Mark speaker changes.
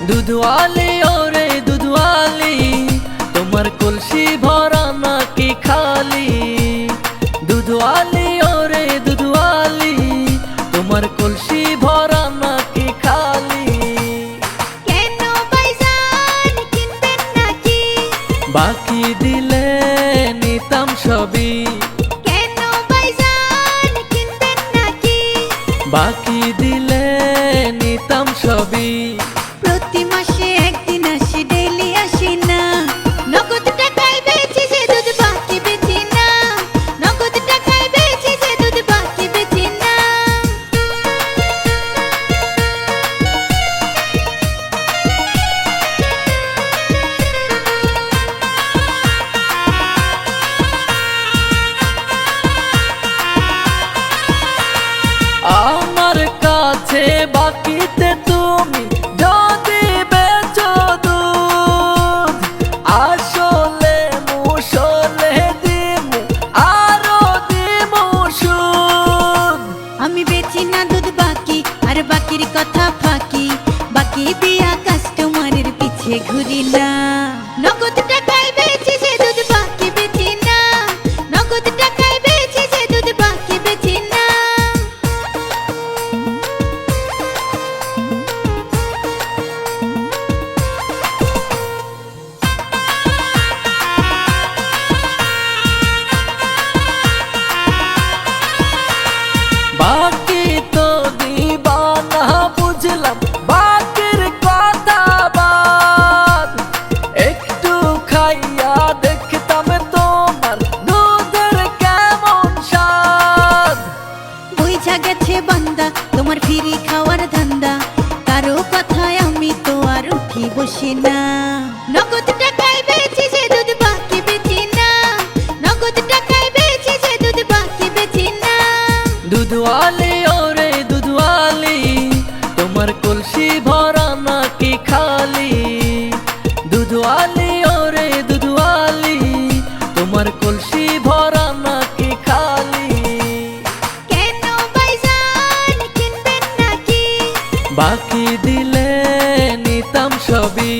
Speaker 1: দুধওয়ালি ওরে দুধওয়ালি, তোমার কলসি ভরা নাকি খালি? দুধওয়ালি ওরে দুধওয়ালি, তোমার কলসি ভরা নাকি খালি?
Speaker 2: কেন ভাইজান কিনবেন নাকি?
Speaker 1: বাকি দিলে নিতাম সবই।
Speaker 2: কেন ভাইজান কিনবেন নাকি?
Speaker 1: বাকি দিলে নিতাম সবই।
Speaker 2: প্রতি মাসে একদিন আসি, ডেইলি আসি না। নগদ টাকায় বেচি যে দুধ, বাকি বেচি না। নগদ টাকায় বেচি যে দুধ, বাকি বেচি না।
Speaker 1: আমার কাছে বাকিতে তুমি যদি বেচো দুধ, আসলে মুসলে দিমু আরো দিমু সুদ।
Speaker 2: আমি বেচি না দুধ বাকি, আর বাকির কথা ফাঁকি। বাকি দিয়া কাস্টমারের পিছে ঘুরি না। নগদ টাকায় বেচি যে দুধ, বাকি বেচি না। নগদ টাকায় বেচি যে দুধ, বাকি বেচি না।
Speaker 1: বাকি তো দিবা না বুঝলাম, বাকির কথা বাদ। একটু খাইয়া দেখতাম তোমার দুধের কেমন স্বাদ।
Speaker 2: বুঝা গেছে বান্দা তোমার ফিরি খাওয়ার ধান্দা। কারো কথায় আমি তো আর উঠি বসি না। নগদ টাকায় বেচি যে দুধ, বাকি বেচি না। নগদ টাকায় বেচি যে দুধ, বাকি বেচি না।
Speaker 1: দুধওয়ালি ওরে দুধওয়ালি, তোমার কলসি ভরা নাকি খালি? দুধওয়ালি ওরে দুধওয়ালি, তোমার কলসি ভরা নাকি খালি?
Speaker 2: কেন ভাইজান কিনবেন নাকি?
Speaker 1: বাকি দিলে নিতাম সবই।